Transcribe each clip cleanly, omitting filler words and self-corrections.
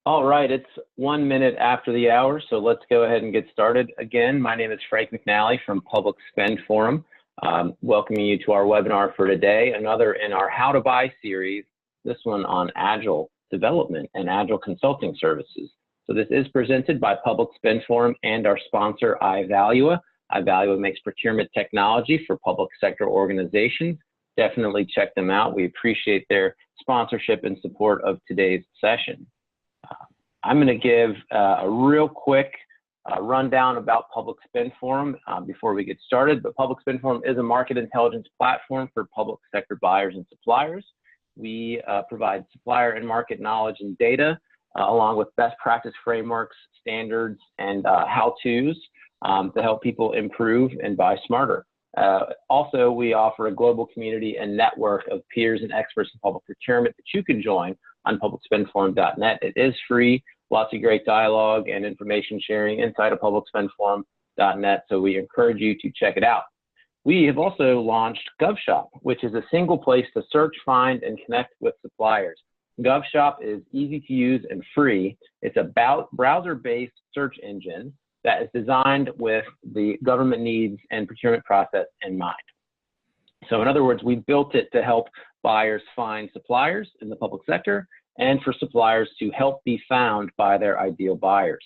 All right, it's 1 minute after the hour, so let's go ahead and get started. Again, my name is Frank McNally from Public Spend Forum, welcoming you to our webinar for today, another in our How to Buy series, this one on Agile development and Agile consulting services. So this is presented by Public Spend Forum and our sponsor, iValua. iValua makes procurement technology for public sector organizations. Definitely check them out. We appreciate their sponsorship and support of today's session. I'm going to give a real quick rundown about Public Spend Forum before we get started. But Public Spend Forum is a market intelligence platform for public sector buyers and suppliers. We provide supplier and market knowledge and data, along with best practice frameworks, standards, and how-tos to help people improve and buy smarter. Also, we offer a global community and network of peers and experts in public procurement that you can join on publicspendforum.net. It is free, lots of great dialogue and information sharing inside of publicspendforum.net, so we encourage you to check it out. We have also launched Govshop, which is a single place to search, find, and connect with suppliers. Govshop is easy to use and free. It's a browser-based search engine that is designed with the government needs and procurement process in mind. So in other words, we built it to help buyers find suppliers in the public sector and for suppliers to help be found by their ideal buyers.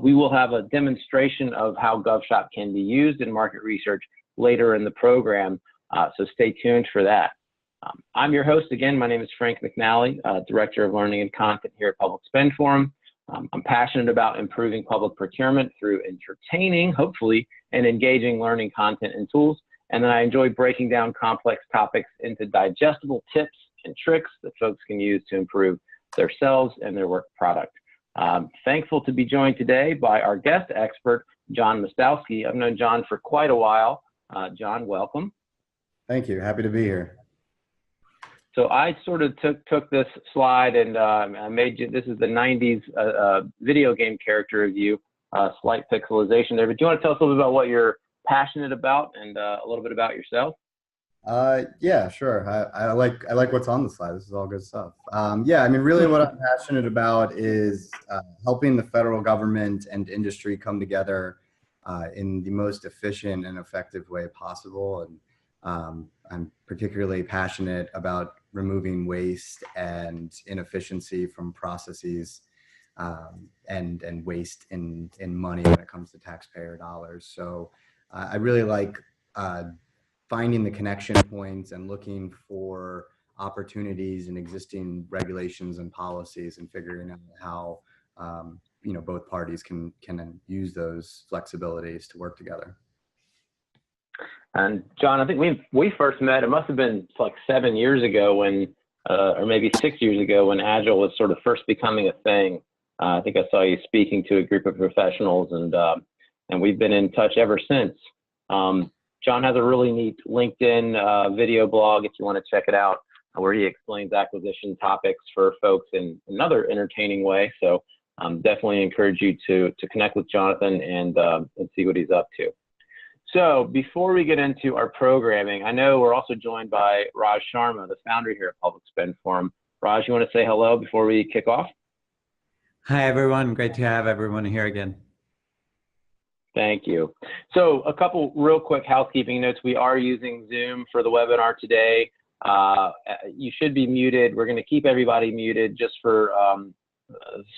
We will have a demonstration of how Govshop can be used in market research later in the program, so stay tuned for that. I'm your host again. My name is Frank McNally, Director of Learning and Content here at Public Spend Forum. I'm passionate about improving public procurement through entertaining, hopefully, and engaging learning content and tools. And then I enjoy breaking down complex topics into digestible tips and tricks that folks can use to improve themselves and their work product. Thankful to be joined today by our guest expert, Jonathan Mostowski. I've known John for quite a while. John, welcome. Thank you. Happy to be here. So I sort of took this slide and I made you, this is the 90s video game character of you, slight pixelization there. But do you want to tell us a little bit about what you're passionate about and a little bit about yourself? Yeah, sure. I like what's on the slide. This is all good stuff. Yeah, I mean, really what I'm passionate about is helping the federal government and industry come together in the most efficient and effective way possible. And I'm particularly passionate about removing waste and inefficiency from processes and waste in money when it comes to taxpayer dollars. So I really like finding the connection points and looking for opportunities in existing regulations and policies and figuring out how both parties can use those flexibilities to work together. And John, I think we first met, it must have been like 7 years ago when, or maybe 6 years ago when Agile was sort of first becoming a thing. I think I saw you speaking to a group of professionals and we've been in touch ever since. John has a really neat LinkedIn video blog if you want to check it out, where he explains acquisition topics for folks in another entertaining way. So definitely encourage you to connect with Jonathan and see what he's up to. So before we get into our programming, I know we're also joined by Raj Sharma, the founder here at Public Spend Forum. Raj, you want to say hello before we kick off? Hi, everyone. Great to have everyone here again. Thank you. So a couple real quick housekeeping notes. We are using Zoom for the webinar today. You should be muted. We're going to keep everybody muted just for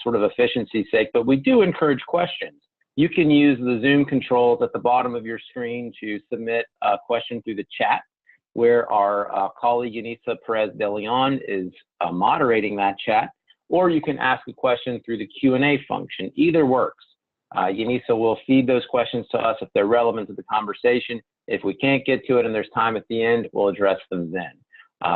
sort of efficiency's sake, but we do encourage questions. You can use the Zoom controls at the bottom of your screen to submit a question through the chat, where our colleague Yanisa Perez de Leon is moderating that chat, or you can ask a question through the Q&A function. Either works. Yanisa will feed those questions to us if they're relevant to the conversation. If we can't get to it and there's time at the end, we'll address them then.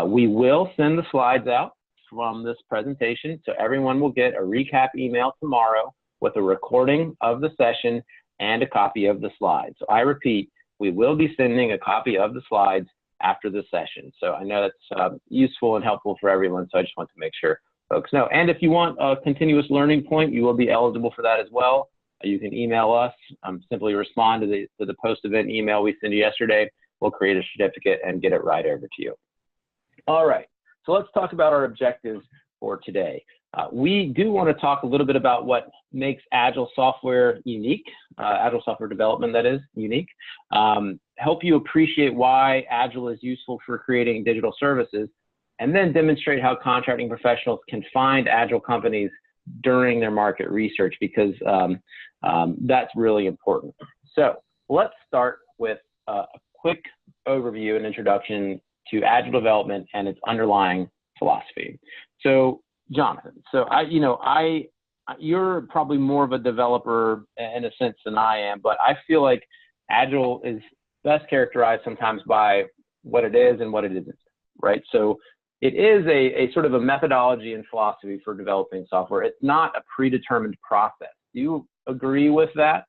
We will send the slides out from this presentation, so everyone will get a recap email tomorrow with a recording of the session and a copy of the slides. So I repeat, we will be sending a copy of the slides after the session. So I know that's useful and helpful for everyone, so I just want to make sure folks know. And if you want a continuous learning point, you will be eligible for that as well. You can email us, simply respond to the post-event email we sent you yesterday. We'll create a certificate and get it right over to you. All right, so let's talk about our objectives for today. We do want to talk a little bit about what makes Agile software unique, Agile software development, that is, unique. Help you appreciate why Agile is useful for creating digital services, and then demonstrate how contracting professionals can find Agile companies during their market research, because that's really important. So let's start with a quick overview and introduction to Agile development and its underlying philosophy. So Jonathan, so you're probably more of a developer in a sense than I am, but I feel like Agile is best characterized sometimes by what it is and what it isn't, right? So it is a sort of a methodology and philosophy for developing software. It's not a predetermined process. Do you agree with that?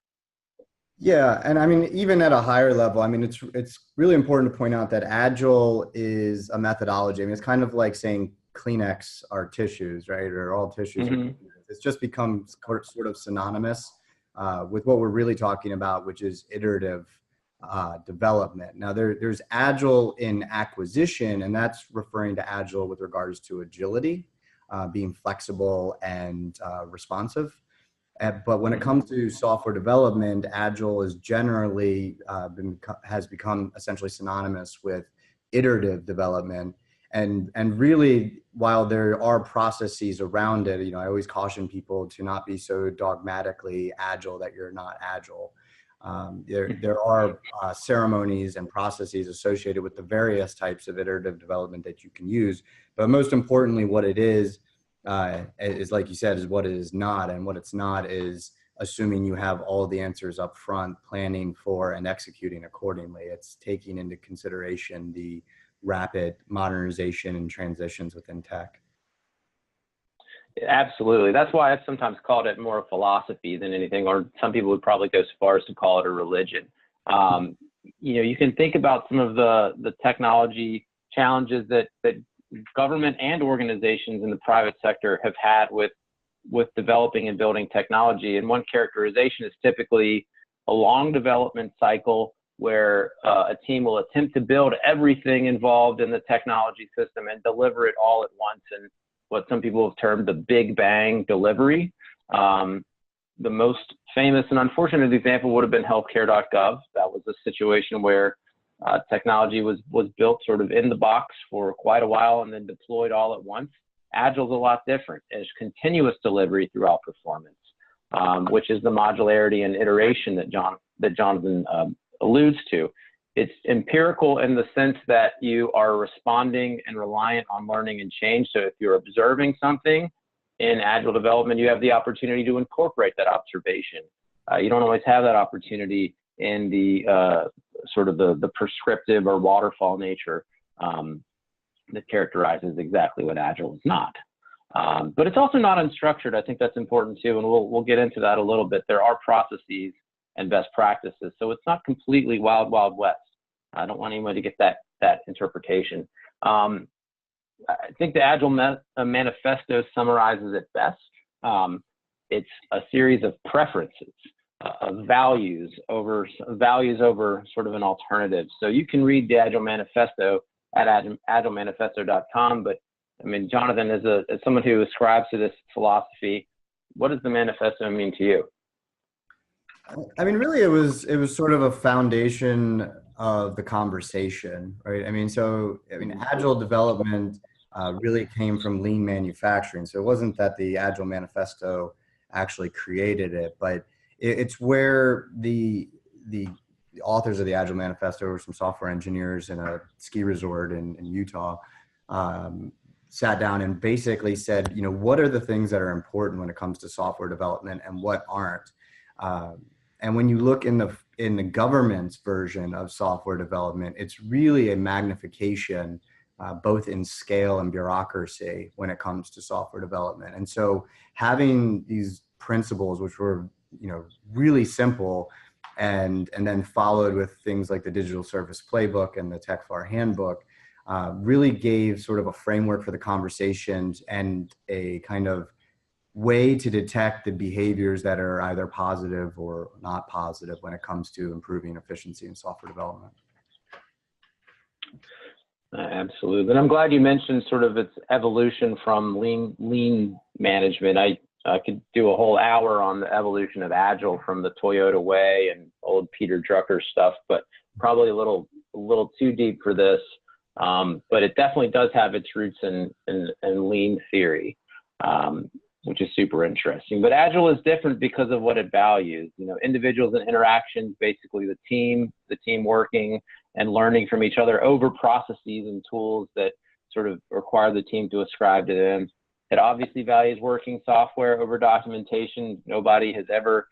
Yeah, and I mean, even at a higher level, I mean, it's really important to point out that Agile is a methodology. I mean, it's kind of like saying Kleenex are tissues, right? Or all tissues are Kleenex. It's just become sort of synonymous with what we're really talking about, which is iterative development. Now, there's Agile in acquisition, and that's referring to Agile with regards to agility, being flexible and responsive. But when it comes to software development, Agile is generally has become essentially synonymous with iterative development. And really, while there are processes around it, I always caution people to not be so dogmatically Agile that you're not Agile. There are ceremonies and processes associated with the various types of iterative development that you can use. But most importantly, what it is like you said, is what it is not. And what it's not is assuming you have all the answers up front, planning for and executing accordingly. It's taking into consideration the rapid modernization and transitions within tech. Absolutely. That's why I've sometimes called it more a philosophy than anything, or some people would probably go so far as to call it a religion. You can think about some of the technology challenges that government and organizations in the private sector have had with developing and building technology. And one characterization is typically a long development cycle where a team will attempt to build everything involved in the technology system and deliver it all at once, and what some people have termed the Big Bang delivery. The most famous and unfortunate example would have been healthcare.gov. That was a situation where technology was built sort of in the box for quite a while and then deployed all at once. Agile is a lot different. It's continuous delivery throughout performance, which is the modularity and iteration that Jonathan alludes to. It's empirical in the sense that you are responding and reliant on learning and change. So if you're observing something in Agile development, you have the opportunity to incorporate that observation. You don't always have that opportunity in the sort of the prescriptive or waterfall nature that characterizes exactly what Agile is not. But it's also not unstructured. I think that's important too, and we'll get into that a little bit. There are processes and best practices, so it's not completely wild, wild west. I don't want anyone to get that interpretation. I think the Agile Manifesto summarizes it best. It's a series of preferences, of values over sort of an alternative. So you can read the Agile Manifesto at agilemanifesto.com. But I mean, Jonathan, as someone who ascribes to this philosophy, what does the manifesto mean to you? I mean, really, it was sort of a foundation of the conversation, right? I mean, Agile development really came from lean manufacturing. So it wasn't that the Agile Manifesto actually created it, but it's where the authors of the Agile Manifesto were some software engineers in a ski resort in Utah, sat down and basically said, what are the things that are important when it comes to software development and what aren't? And when you look in the government's version of software development, it's really a magnification, both in scale and bureaucracy when it comes to software development. And so having these principles, which were really simple, and then followed with things like the Digital Service Playbook and the TechFAR Handbook, really gave sort of a framework for the conversations and a kind of way to detect the behaviors that are either positive or not positive when it comes to improving efficiency in software development. Absolutely. And I'm glad you mentioned sort of its evolution from lean management. I could do a whole hour on the evolution of Agile from the Toyota way and old Peter Drucker stuff, but probably a little too deep for this. But it definitely does have its roots in lean theory, which is super interesting. But Agile is different because of what it values. You know, individuals and interactions, basically the team working and learning from each other over processes and tools that sort of require the team to ascribe to them. It obviously values working software over documentation. Nobody has ever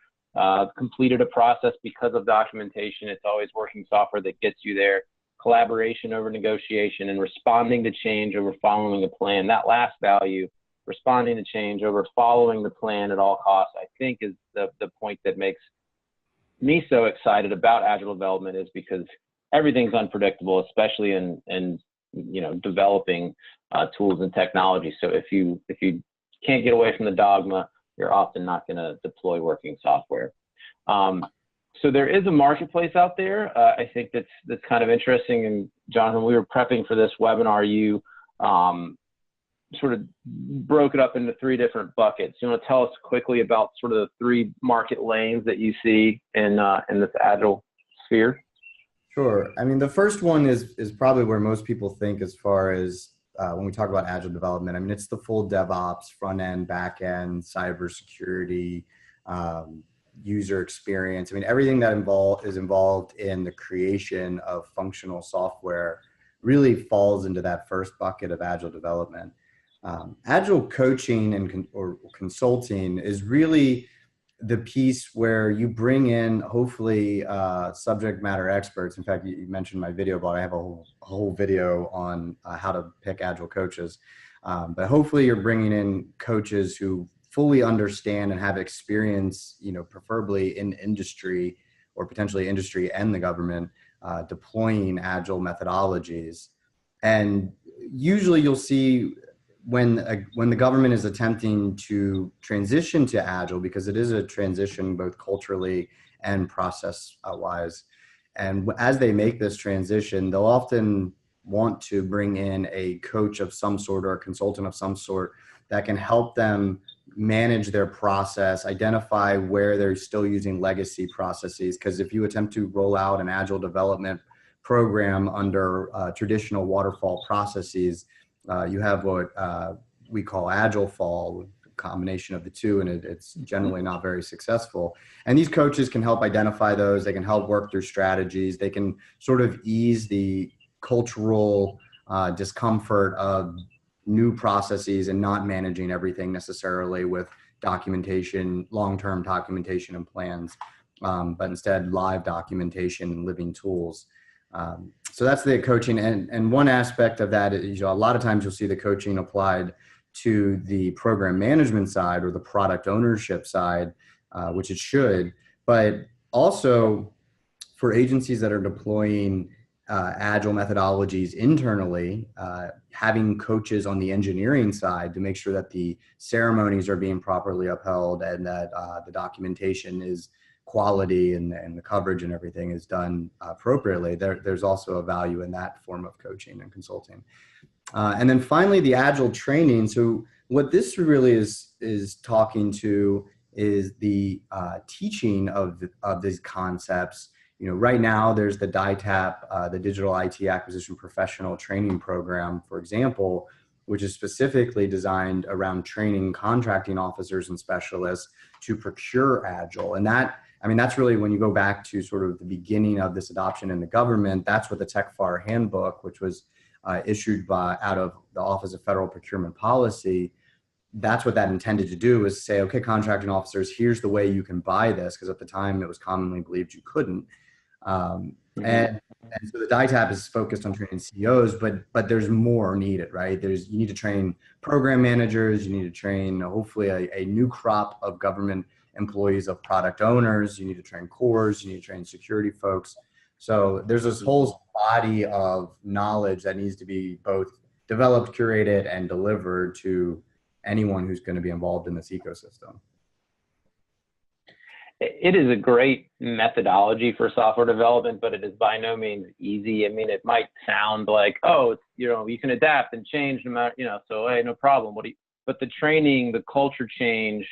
completed a process because of documentation. It's always working software that gets you there. Collaboration over negotiation, and responding to change over following a plan. That last value, responding to change over following the plan at all costs, I think is the point that makes me so excited about Agile development, is because everything's unpredictable, especially in developing tools and technology. So if you can't get away from the dogma, you're often not going to deploy working software. So there is a marketplace out there. I think that's kind of interesting. And Jonathan, we were prepping for this webinar. You sort of broke it up into 3 different buckets. You want to tell us quickly about sort of the 3 market lanes that you see in this Agile sphere? Sure. I mean, the first one is probably where most people think as far as when we talk about Agile development. I mean, it's the full DevOps, front end, back end, cybersecurity, user experience. I mean, everything that is involved in the creation of functional software really falls into that first bucket of Agile development. Agile coaching or consulting is really the piece where you bring in, hopefully, subject matter experts. In fact, you mentioned my video blog. I have a whole video on how to pick Agile coaches. But hopefully you're bringing in coaches who fully understand and have experience, preferably in industry or potentially industry and the government, deploying Agile methodologies. And usually you'll see when the government is attempting to transition to Agile, because it is a transition both culturally and process-wise. And as they make this transition, they'll often want to bring in a coach of some sort or a consultant of some sort that can help them manage their process, identify where they're still using legacy processes. Because if you attempt to roll out an Agile development program under traditional waterfall processes, you have what we call Agile fall, combination of the two, and it's generally not very successful. And these coaches can help identify those. They can help work through strategies. They can sort of ease the cultural discomfort of new processes and not managing everything necessarily with documentation, long-term documentation and plans, but instead live documentation and living tools. So that's the coaching. And one aspect of that is, a lot of times you'll see the coaching applied to the program management side or the product ownership side, which it should, but also for agencies that are deploying Agile methodologies internally, having coaches on the engineering side to make sure that the ceremonies are being properly upheld and that the documentation is quality and the coverage and everything is done appropriately. There's also a value in that form of coaching and consulting. And then finally, the Agile training. So what this really is talking to is the teaching of these concepts. Right now there's the DITAP, the Digital IT Acquisition Professional Training Program, for example, which is specifically designed around training contracting officers and specialists to procure Agile. And that's really, when you go back to sort of the beginning of this adoption in the government, that's what the TechFAR handbook, which was issued out of the Office of Federal Procurement Policy, that's what that intended to do, is say, okay, contracting officers, here's the way you can buy this, because at the time it was commonly believed you couldn't. And so the DITAP is focused on training CEOs, but there's more needed, right? You need to train program managers, you need to train hopefully a new crop of government employees, of product owners, you need to train cores, you need to train security folks. So there's this whole body of knowledge that needs to be both developed, curated, and delivered to anyone who's going to be involved in this ecosystem. it is a great methodology for software development, but it is by no means easy. I mean, it might sound like, oh, it's, you can adapt and change no matter, so hey, no problem. But the training, the culture change,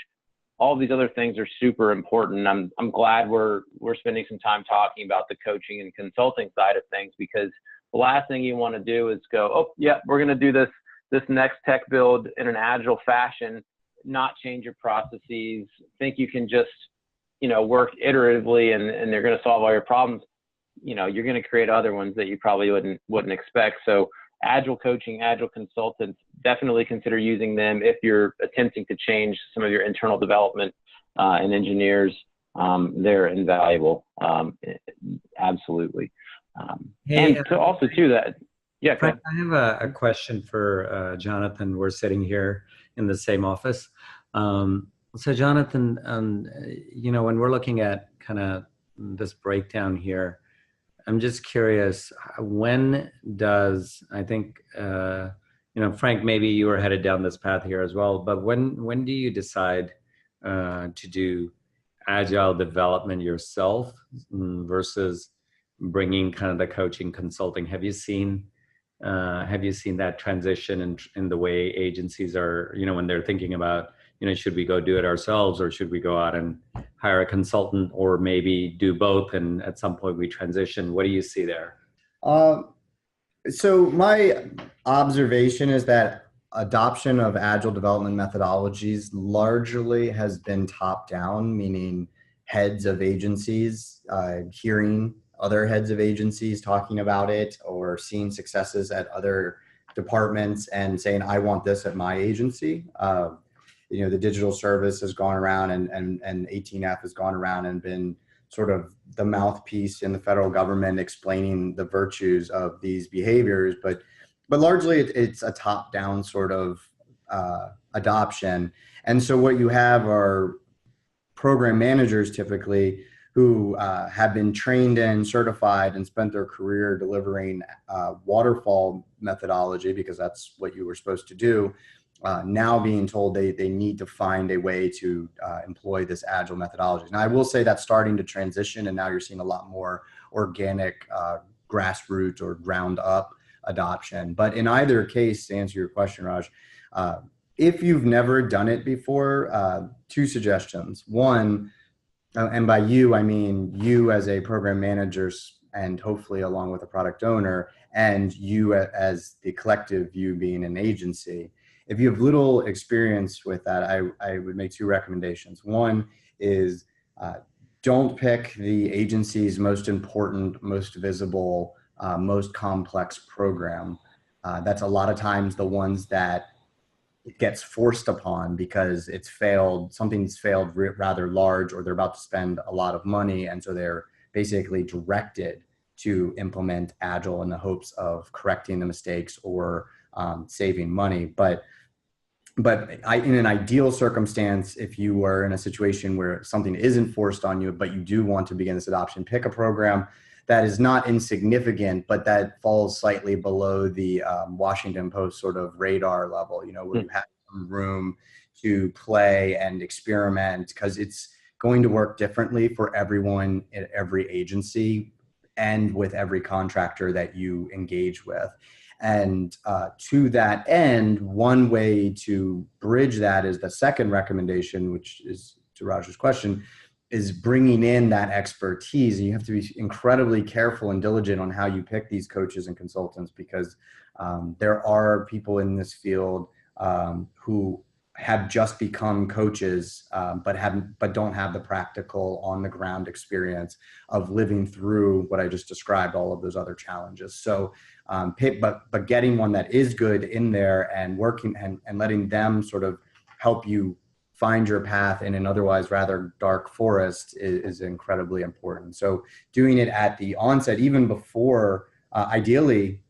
all these other things are super important. I'm glad we're spending some time talking about the coaching and consulting side of things, because the last thing you want to do is go, oh yeah, we're going to do this next tech build in an agile fashion, not change your processes, think you can just work iteratively and they're going to solve all your problems. You're going to create other ones that you probably wouldn't expect. So agile coaching, agile consultants, definitely consider using them if you're attempting to change some of your internal development and engineers. They're invaluable. Absolutely. Hey, and so also too that, yeah. Frank, I have a question for Jonathan. We're sitting here in the same office. So Jonathan, when we're looking at kind of this breakdown here, I'm just curious, when does, I think, Frank, maybe you were headed down this path here as well, but when do you decide to do agile development yourself versus bringing kind of the coaching consulting? Have you seen that transition in the way agencies are, when they're thinking about, should we go do it ourselves or should we go out and hire a consultant or maybe do both and at some point we transition? What do you see there? So my observation is that adoption of agile development methodologies largely has been top down, meaning heads of agencies hearing other heads of agencies talking about it or seeing successes at other departments and saying, I want this at my agency. The digital service has gone around and 18F has gone around and been sort of the mouthpiece in the federal government explaining the virtues of these behaviors, but largely it's a top-down sort of adoption. And so what you have are program managers typically who have been trained and certified and spent their career delivering waterfall methodology, because that's what you were supposed to do, now being told they need to find a way to employ this agile methodology. And I will say that's starting to transition, and now you're seeing a lot more organic grassroots or ground up adoption. But in either case, to answer your question, Raj, if you've never done it before, two suggestions. One, and by you, I mean you as a program manager and hopefully along with a product owner, and you as the collective, you being an agency. If you have little experience with that, I would make two recommendations. One is don't pick the agency's most important, most visible, most complex program. That's a lot of times the ones that it gets forced upon because it's failed, something's failed rather large, or they're about to spend a lot of money. And so they're basically directed to implement Agile in the hopes of correcting the mistakes or saving money. But in an ideal circumstance, if you were in a situation where something isn't forced on you, but you do want to begin this adoption, pick a program that is not insignificant, but that falls slightly below the Washington Post sort of radar level, where you have some room to play and experiment, because it's going to work differently for everyone at every agency and with every contractor that you engage with. And to that end, one way to bridge that is the second recommendation, which is to Raj's question, is bringing in that expertise. And you have to be incredibly careful and diligent on how you pick these coaches and consultants, because there are people in this field who have just become coaches, but don't have the practical on the ground experience of living through what I just described, all of those other challenges. So, but getting one that is good in there and working and letting them sort of help you find your path in an otherwise rather dark forest is incredibly important. So doing it at the onset, even before, ideally,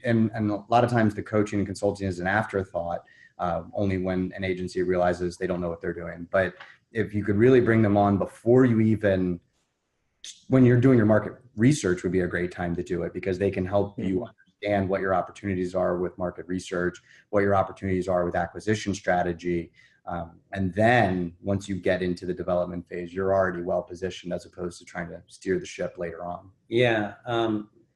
and a lot of times the coaching and consulting is an afterthought, only when an agency realizes they don't know what they're doing. But if you could really bring them on before you even, when you're doing your market research, would be a great time to do it, because they can help you understand what your opportunities are with market research, what your opportunities are with acquisition strategy, And then once you get into the development phase, you're already well positioned as opposed to trying to steer the ship later on. Yeah.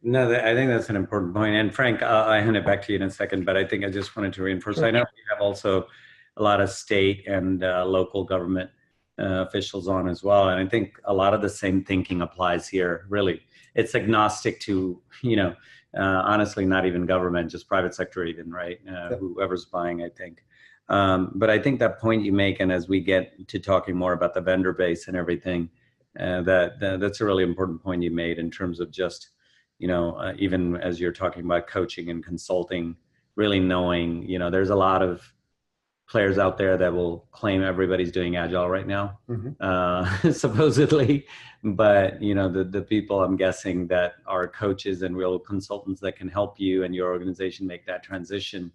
No, I think that's an important point. And Frank, I'll hand it back to you in a second, but I think I just wanted to reinforce. Sure. I know we have also a lot of state and local government officials on as well. And I think a lot of the same thinking applies here, really. It's agnostic to, honestly, not even government, just private sector even, right? Whoever's buying, I think. But I think that point you make, and as we get to talking more about the vendor base and everything, that's a really important point you made in terms of just, even as you're talking about coaching and consulting, really knowing, there's a lot of players out there that will claim everybody's doing Agile right now, supposedly. But, the people I'm guessing that are coaches and real consultants that can help you and your organization make that transition,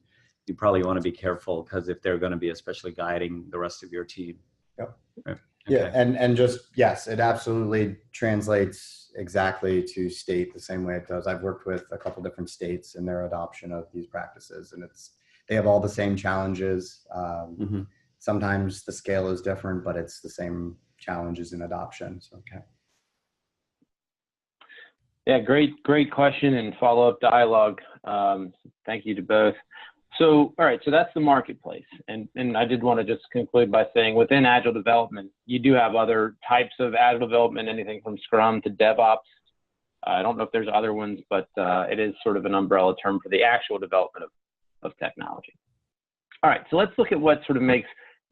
you probably want to be careful, because if they're going to be especially guiding the rest of your team. Yep. Right. Yeah. And just, yes, it absolutely translates exactly to state the same way it does. I've worked with a couple different states in their adoption of these practices, and they have all the same challenges. Sometimes the scale is different, but it's the same challenges in adoption. So, okay. Yeah, great question and follow-up dialogue. Thank you to both. So, all right, so that's the marketplace. And I did want to just conclude by saying within Agile development, you do have other types of Agile development, anything from Scrum to DevOps. I don't know if there's other ones, but it is sort of an umbrella term for the actual development of technology. All right, so let's look at what sort of makes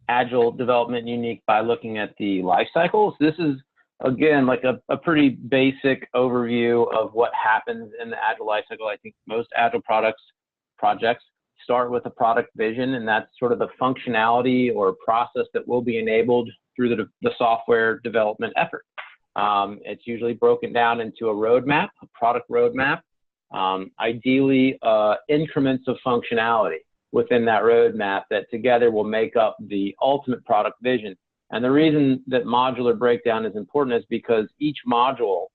Agile development unique by looking at the life cycle. So this is, again, like a pretty basic overview of what happens in the Agile life cycle. I think most Agile projects start with a product vision, and that's sort of the functionality or process that will be enabled through the software development effort. It's usually broken down into a roadmap, a product roadmap, ideally increments of functionality within that roadmap that together will make up the ultimate product vision. And the reason that modular breakdown is important is because each module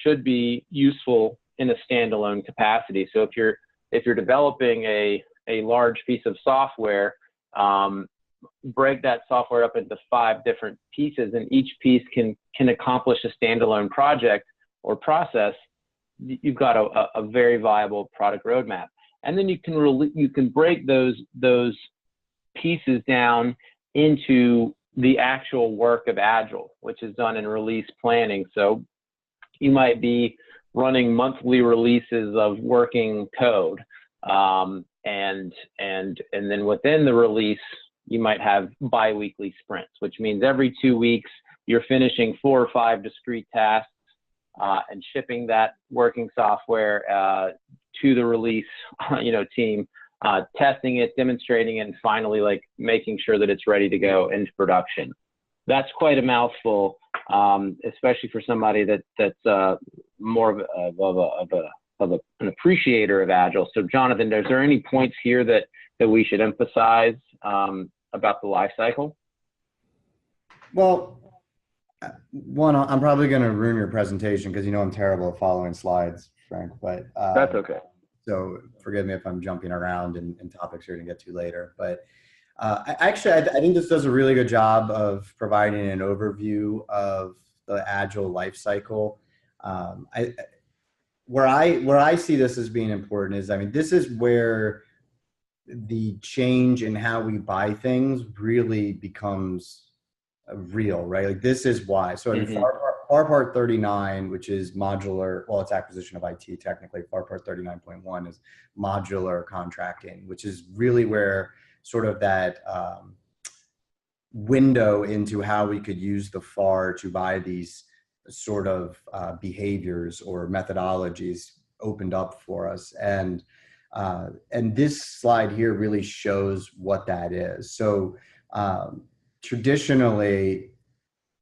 should be useful in a standalone capacity. So if you're developing a large piece of software, break that software up into 5 different pieces, and each piece can accomplish a standalone project or process. You've got a very viable product roadmap. And then you can break those pieces down into the actual work of Agile, which is done in release planning. So you might be running monthly releases of working code, and then within the release, you might have bi-weekly sprints, which means every 2 weeks you're finishing 4 or 5 discrete tasks and shipping that working software to the release team, testing it, demonstrating it, and finally like making sure that it's ready to go into production. That's quite a mouthful, especially for somebody that's more of an appreciator of Agile. So Jonathan, is there any points here that we should emphasize about the life cycle? Well, one, I'm probably going to ruin your presentation because I'm terrible at following slides, Frank, but that's okay. So forgive me if I'm jumping around in topics you're going to get to later. But I think this does a really good job of providing an overview of the Agile life cycle. Where I see this as being important is, this is where the change in how we buy things really becomes real, right? Like this is why. So in FAR Part 39, which is modular, well, it's acquisition of IT technically. FAR Part 39.1 is modular contracting, which is really where sort of that window into how we could use the FAR to buy these sort of behaviors or methodologies opened up for us. And this slide here really shows what that is. So traditionally,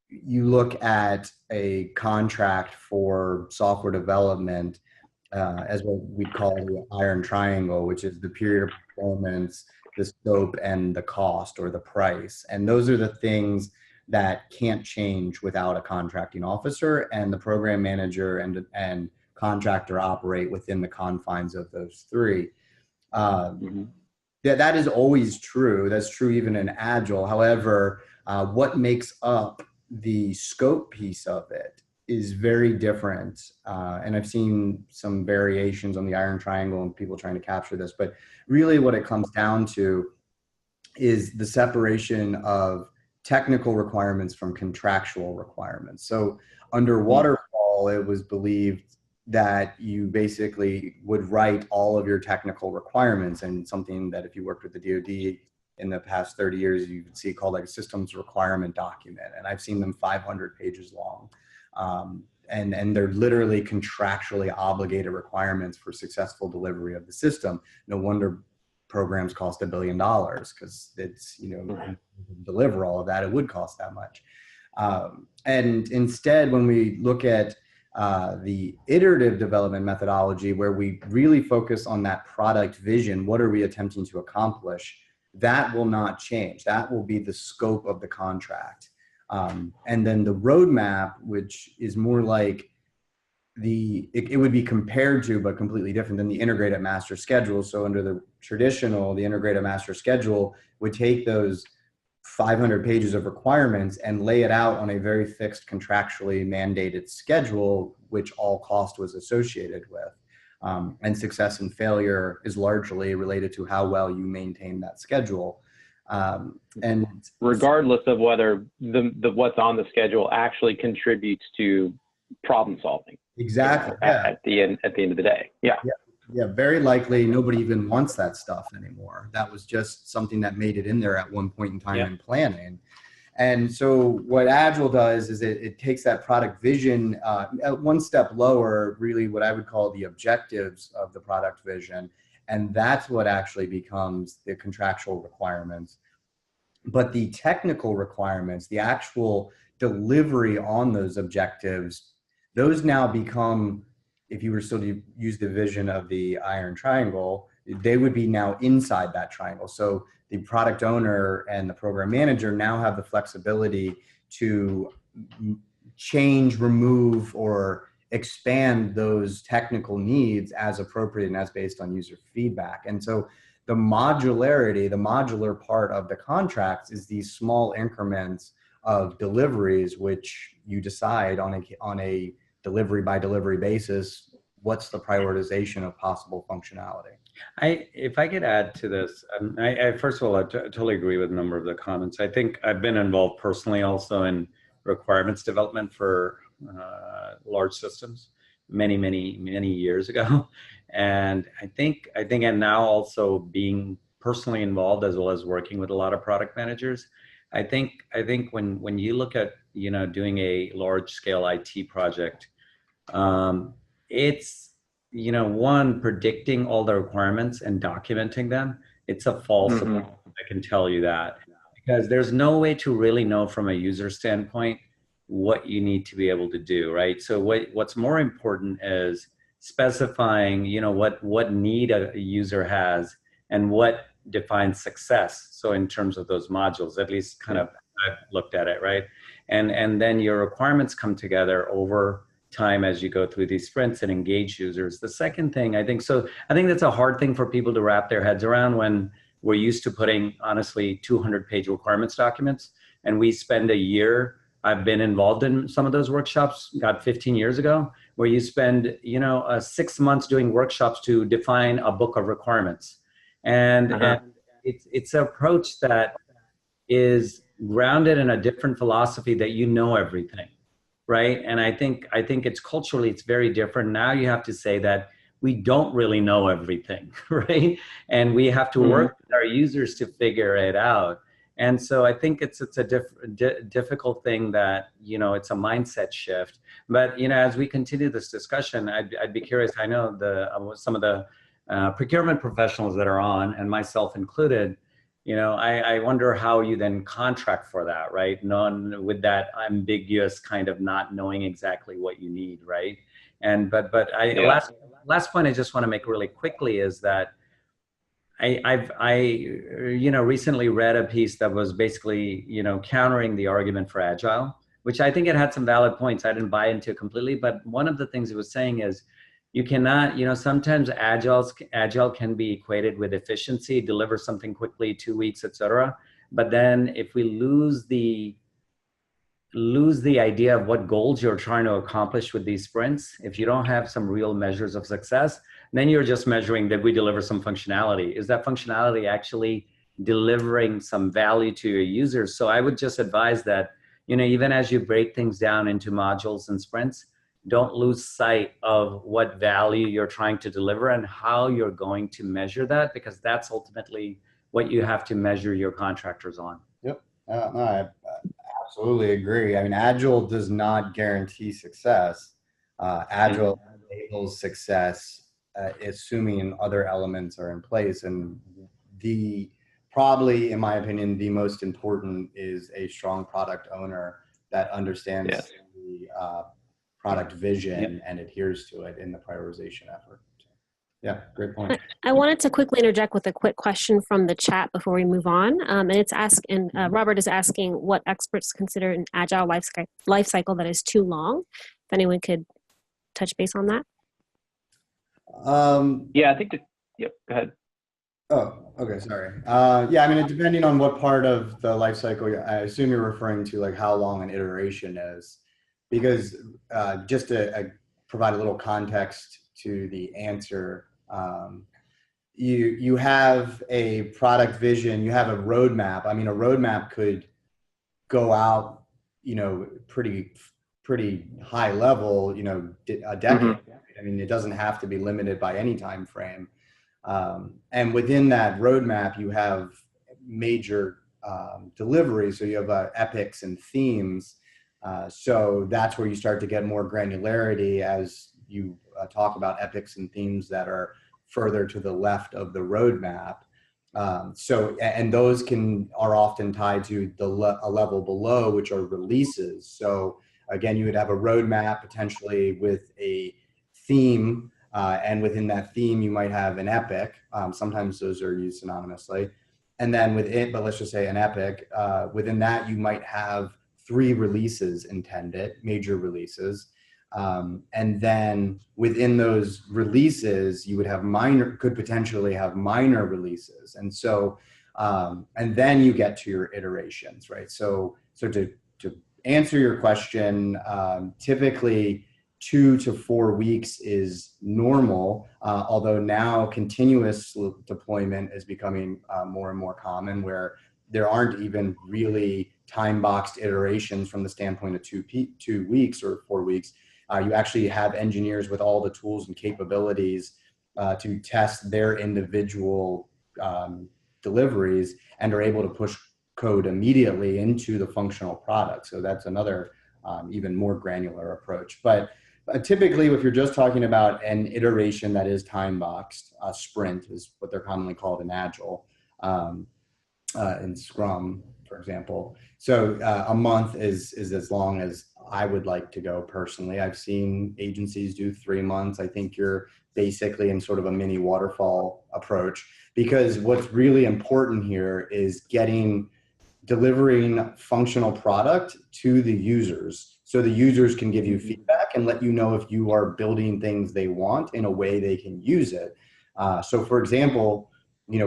you look at a contract for software development as what we call the iron triangle, which is the period of performance, the scope, and the cost or the price. And those are the things that can't change without a contracting officer, and the program manager and contractor operate within the confines of those 3. Yeah, that is always true. That's true even in Agile. However, what makes up the scope piece of it is very different. And I've seen some variations on the iron triangle and people trying to capture this, but really what it comes down to is the separation of technical requirements from contractual requirements. So under Waterfall, it was believed that you basically would write all of your technical requirements, and something that if you worked with the DoD in the past 30 years, you could see called like a systems requirement document. And I've seen them 500 pages long. And they're literally contractually obligated requirements for successful delivery of the system. No wonder programs cost $1 billion, because it's, you know, deliver all of that, it would cost that much. And instead, when we look at the iterative development methodology, where we really focus on that product vision, what are we attempting to accomplish, that will not change. That will be the scope of the contract. And then the roadmap, which is more like it would be compared to, but completely different than the integrated master schedule. So under the traditional, the integrated master schedule would take those 500 pages of requirements and lay it out on a very fixed contractually mandated schedule, which all cost was associated with. And success and failure is largely related to how well you maintain that schedule. And regardless of whether what's on the schedule actually contributes to problem solving. Exactly. At the end of the day. Yeah. Yeah, very likely nobody even wants that stuff anymore. That was just something that made it in there at one point in time in planning. And so what Agile does is it takes that product vision one step lower, really what I would call the objectives of the product vision. And that's what actually becomes the contractual requirements. But the technical requirements, the actual delivery on those objectives, those now become, if you were still to use the vision of the iron triangle, they would be now inside that triangle. So the product owner and the program manager now have the flexibility to change, remove, or expand those technical needs as appropriate and as based on user feedback. And so the modularity, the modular part of the contracts is these small increments of deliveries, which you decide on a delivery by delivery basis, what's the prioritization of possible functionality. If I could add to this, I first of all, I totally agree with a number of the comments. I think I've been involved personally also in requirements development for large systems many years ago. And I think and now also being personally involved as well as working with a lot of product managers, I think when you look at, you know, doing a large scale IT project, it's, you know, one, predicting all the requirements and documenting them. It's a false approach, I can tell you that, because there's no way to really know from a user standpoint what you need to be able to do, right? So what's more important is specifying, you know, what need a user has and what defines success. So in terms of those modules, at least kind of I've looked at it, right? And then your requirements come together over time as you go through these sprints and engage users. The second thing, I think that's a hard thing for people to wrap their heads around when we're used to putting, honestly, 200-page requirements documents, and we spend a year. I've been involved in some of those workshops, 15 years ago, where you spend, you know, 6 months doing workshops to define a book of requirements. And it's an approach that is grounded in a different philosophy that you know everything, right? And I think it's culturally, it's very different. Now you have to say that we don't really know everything, right? And we have to work with our users to figure it out. And so I think it's a difficult thing that, you know, it's a mindset shift. But, you know, as we continue this discussion, I'd be curious. I know some of the procurement professionals that are on, and myself included, you know, I wonder how you then contract for that, right? None with that ambiguous kind of not knowing exactly what you need, right? And last point I just want to make really quickly is that I you know, recently read a piece that was basically, you know, countering the argument for Agile, which I think it had some valid points. I didn't buy into completely, but one of the things it was saying is, You cannot, sometimes agile can be equated with efficiency, deliver something quickly, 2 weeks, etc. But then if we lose the idea of what goals you're trying to accomplish with these sprints, if you don't have some real measures of success, then you're just measuring that we deliver some functionality. Is that functionality actually delivering some value to your users? So I would just advise that, even as you break things down into modules and sprints, don't lose sight of what value you're trying to deliver and how you're going to measure that, because that's ultimately what you have to measure your contractors on. Yep. No, I absolutely agree. I mean, Agile does not guarantee success. Agile enables success, assuming other elements are in place. And probably, in my opinion, the most important is a strong product owner that understands the product vision and adheres to it in the prioritization effort. Yeah, great point. I wanted to quickly interject with a quick question from the chat before we move on. Robert is asking what experts consider an agile life cycle that is too long. If anyone could touch base on that. Yeah, I think go ahead. Oh, okay, sorry. Yeah, I mean, depending on what part of the life cycle, I assume you're referring to like how long an iteration is, because just to provide a little context to the answer, you have a product vision, you have a roadmap. I mean, a roadmap could go out, pretty high level, a decade. I mean, it doesn't have to be limited by any time frame. And within that roadmap, you have major deliveries. So you have epics and themes. So that's where you start to get more granularity as you talk about epics and themes that are further to the left of the roadmap. And those are often tied to a level below, which are releases. So again, you would have a roadmap potentially with a theme, and within that theme, you might have an epic. Sometimes those are used synonymously. And then but let's just say an epic, within that, you might have 3 releases intended, major releases. And then within those releases, you would have could potentially have minor releases. And so, and then you get to your iterations, right? So to answer your question, typically 2 to 4 weeks is normal, although now continuous deployment is becoming more and more common, where there aren't even really time-boxed iterations from the standpoint of 2 weeks or 4 weeks. You actually have engineers with all the tools and capabilities to test their individual deliveries and are able to push code immediately into the functional product. So that's another even more granular approach. But typically, if you're just talking about an iteration that is time-boxed, a sprint is what they're commonly called in Agile, in Scrum, for example. So a month is as long as I would like to go personally. I've seen agencies do 3 months. I think you're basically in sort of a mini waterfall approach, because what's really important here is delivering functional product to the users, so the users can give you feedback and let you know if you are building things they want in a way they can use it. So for example,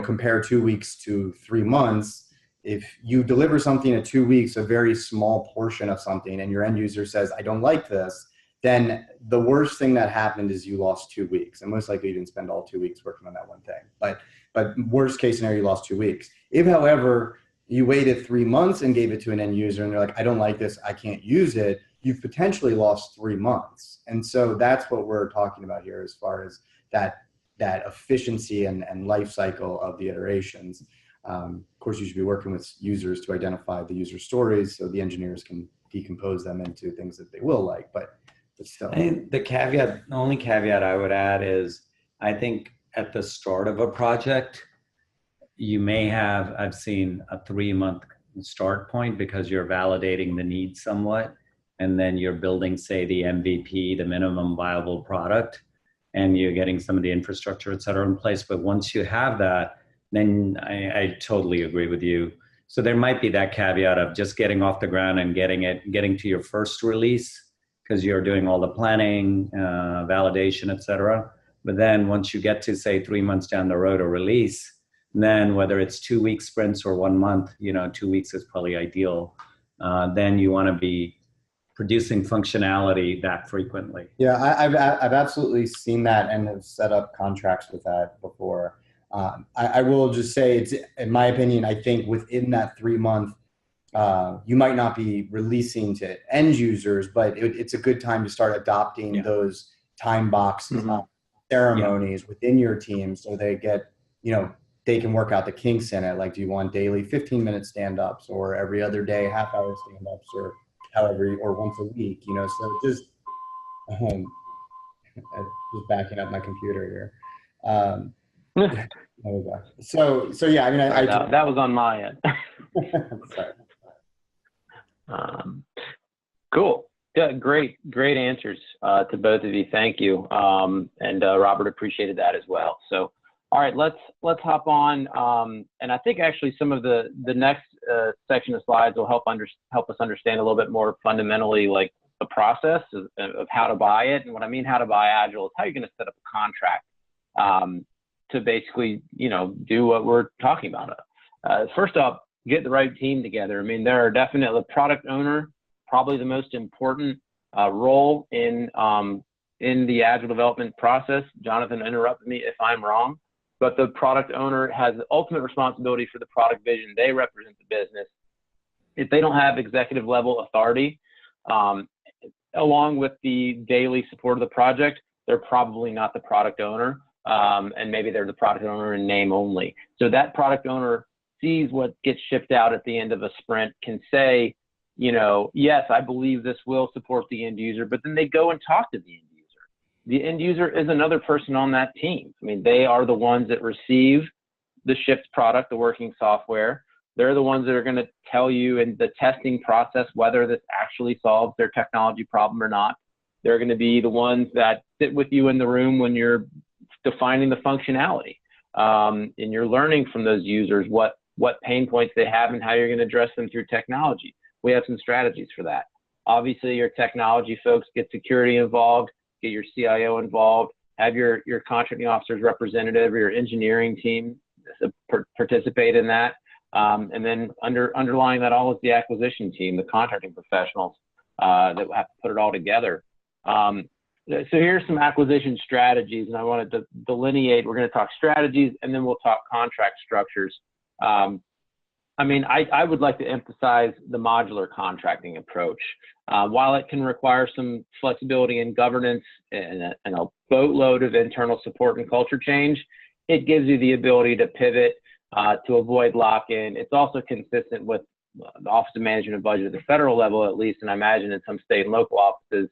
compare 2 weeks to 3 months. If you deliver something in 2 weeks, a very small portion of something, and your end user says, I don't like this, then the worst thing that happened is you lost 2 weeks. And most likely you didn't spend all 2 weeks working on that one thing. But worst case scenario, you lost 2 weeks. If, however, you waited 3 months and gave it to an end user and they're like, I don't like this, I can't use it, you've potentially lost 3 months. And so that's what we're talking about here as far as that efficiency and life cycle of the iterations. Of course, you should be working with users to identify the user stories so the engineers can decompose them into things that they will like, but still. The only caveat I would add is, I think at the start of a project, you may have, I've seen a 3-month start point because you're validating the need somewhat, and then you're building, say, the MVP, the minimum viable product, and you're getting some of the infrastructure, et cetera, in place. But once you have that, then I totally agree with you. So there might be that caveat of just getting off the ground and getting to your first release because you're doing all the planning, validation, et cetera. But then once you get to, say, 3 months down the road or release, then whether it's 2-week sprints or 1 month, 2 weeks is probably ideal. Then you want to be producing functionality that frequently. Yeah, I've absolutely seen that and have set up contracts with that before. I will just say, it's, in my opinion, I think within that 3 month, you might not be releasing to end users, but it's a good time to start adopting those time box ceremonies within your team, so they get, they can work out the kinks in it. Like, do you want daily 15-minute stand-ups, or every other day half-hour stand-ups, or however, or once a week? So just just backing up my computer here. There we go. So yeah, I mean, that was on my end. Sorry. Cool. Yeah, great answers to both of you. Thank you. And Robert appreciated that as well. So, all right, let's hop on. And I think actually some of the next section of slides will help us understand a little bit more fundamentally, like the process of how to buy it. And what I mean how to buy Agile is how you're going to set up a contract to basically, do what we're talking about. First off, get the right team together. I mean, there are definitely the product owner, probably the most important role in the Agile development process. Jonathan, interrupt me if I'm wrong, but the product owner has the ultimate responsibility for the product vision. They represent the business. If they don't have executive level authority, along with the daily support of the project, they're probably not the product owner, and maybe they're the product owner in name only. So that product owner sees what gets shipped out at the end of a sprint, can say, yes, I believe this will support the end user, but then they go and talk to the end user. The end user is another person on that team. I mean, they are the ones that receive the shipped product, the working software. They're the ones that are going to tell you in the testing process whether this actually solves their technology problem or not. They're going to be the ones that sit with you in the room when you're defining the functionality, and you're learning from those users what pain points they have and how you're going to address them through technology. We have some strategies for that. Obviously, your technology folks get security involved, get your CIO involved, have your contracting officer's representative or your engineering team participate in that. And then underlying that all is the acquisition team, the contracting professionals that have to put it all together. So here's some acquisition strategies, and I wanted to delineate. We're going to talk strategies, and then we'll talk contract structures. I mean, I would like to emphasize the modular contracting approach. While it can require some flexibility in governance and a boatload of internal support and culture change, it gives you the ability to pivot to avoid lock-in. It's also consistent with the Office of Management and Budget at the federal level, at least, and I imagine in some state and local offices,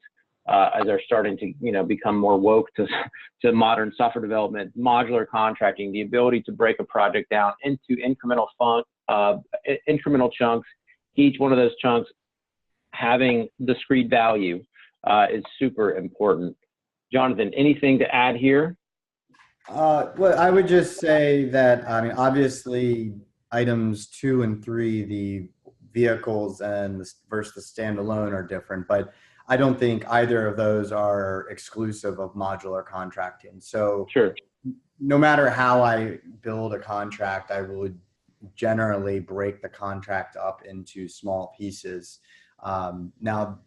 as they're starting to become more woke to modern software development. Modular contracting, the ability to break a project down into incremental chunks, each one of those chunks having discrete value is super important. Jonathan, anything to add here? Well, I would just say that, I mean, obviously items 2 and 3, the vehicles versus the standalone, are different, but I don't think either of those are exclusive of modular contracting. So sure, no matter how I build a contract, I would generally break the contract up into small pieces. Now,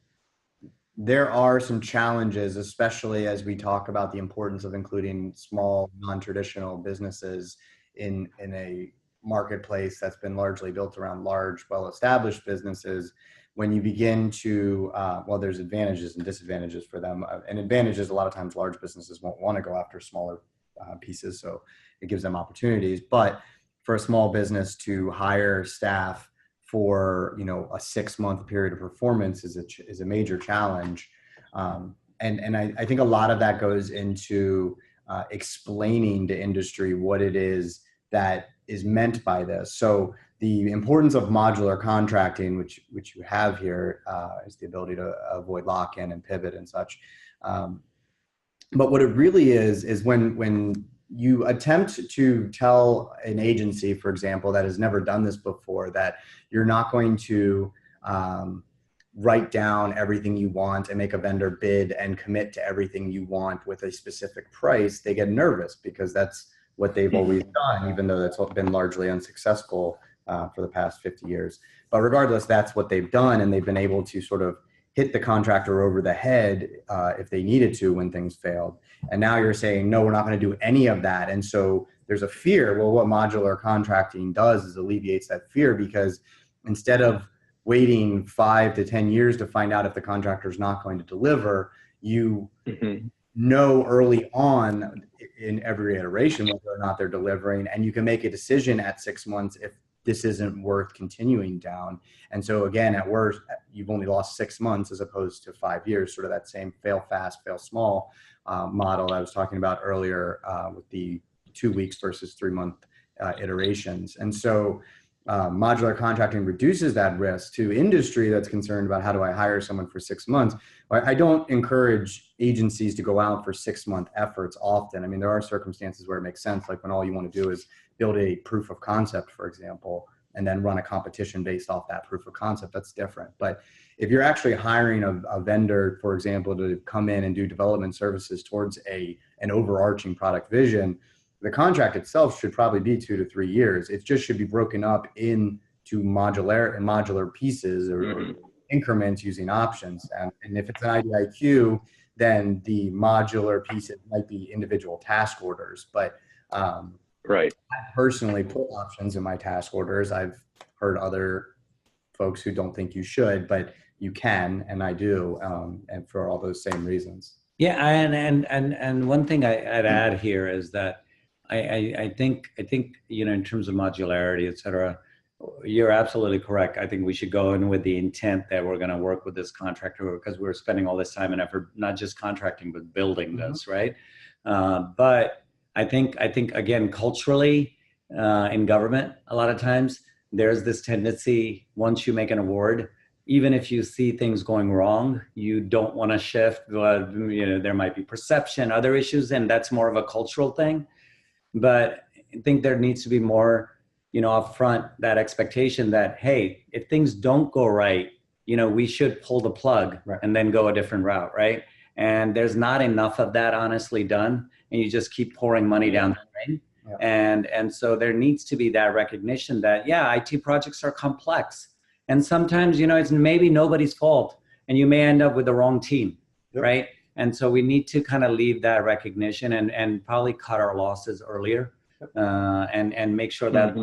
there are some challenges, especially as we talk about the importance of including small, non-traditional businesses in a marketplace that's been largely built around large, well-established businesses. When you begin to, well, there's advantages and disadvantages for them. And advantages, a lot of times large businesses won't want to go after smaller pieces, so it gives them opportunities. But for a small business to hire staff for a 6-month period of performance is a major challenge. And I think a lot of that goes into explaining to industry what it is that is meant by this. So the importance of modular contracting, which you have here, is the ability to avoid lock-in and pivot and such. But what it really is when you attempt to tell an agency, for example, that has never done this before, that you're not going to write down everything you want and make a vendor bid and commit to everything you want with a specific price, they get nervous because that's what they've always done, even though that's been largely unsuccessful for the past 50 years. But regardless, that's what they've done, and they've been able to sort of hit the contractor over the head if they needed to when things failed. And now you're saying, no, we're not going to do any of that. And so there's a fear. Well, what modular contracting does is alleviates that fear, because instead of waiting 5 to 10 years to find out if the contractor is not going to deliver, you know early on in every iteration whether or not they're delivering, and you can make a decision at 6 months if this isn't worth continuing down. And so again, at worst, you've only lost 6 months as opposed to 5 years, sort of that same fail fast, fail small model I was talking about earlier with the 2 weeks versus 3 month iterations. And so modular contracting reduces that risk to industry that's concerned about how do I hire someone for 6 months. I don't encourage agencies to go out for 6 month efforts often. I mean, there are circumstances where it makes sense, like when all you want to do is build a proof of concept, for example, and then run a competition based off that proof of concept. That's different. But if you're actually hiring a vendor, for example, to come in and do development services towards an overarching product vision, the contract itself should probably be 2 to 3 years. It just should be broken up into modular pieces or increments using options. And if it's an IDIQ, then the modular pieces might be individual task orders. But right. I personally put options in my task orders. I've heard other folks who don't think you should, but you can, and I do, and for all those same reasons. Yeah, and one thing I'd add here is that I think in terms of modularity, et cetera, you're absolutely correct. I think we should go in with the intent that we're going to work with this contractor because we're spending all this time and effort, not just contracting, but building this, right? But I think again, culturally, in government, a lot of times there's this tendency, once you make an award, even if you see things going wrong, you don't want to shift. There might be perception, other issues, and that's more of a cultural thing. But I think there needs to be more, upfront, that expectation that, hey, if things don't go right, we should pull the plug and then go a different route, right? And there's not enough of that honestly done, and you just keep pouring money down the drain. Yeah. And so there needs to be that recognition that, IT projects are complex. And sometimes, it's maybe nobody's fault, and you may end up with the wrong team, right? And so we need to kind of leave that recognition and probably cut our losses earlier and make sure that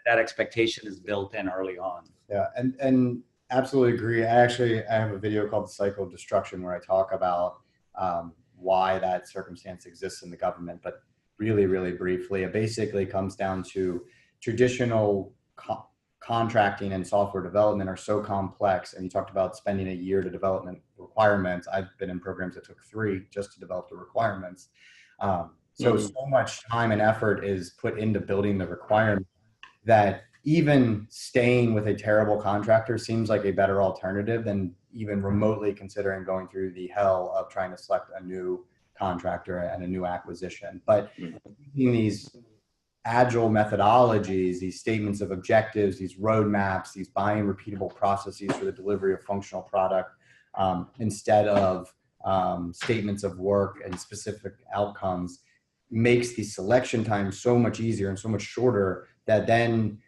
that expectation is built in early on. Yeah, and absolutely agree. I have a video called The Cycle of Destruction where I talk about why that circumstance exists in the government, but really, really briefly, it basically comes down to traditional contracting and software development are so complex. And you talked about spending a year to development requirements. I've been in programs that took 3 just to develop the requirements. So much time and effort is put into building the requirement that even staying with a terrible contractor seems like a better alternative than even remotely considering going through the hell of trying to select a new contractor and a new acquisition. But in these agile methodologies, these statements of objectives, these roadmaps, these buy-in repeatable processes for the delivery of functional product, instead of statements of work and specific outcomes, makes the selection time so much easier and so much shorter that then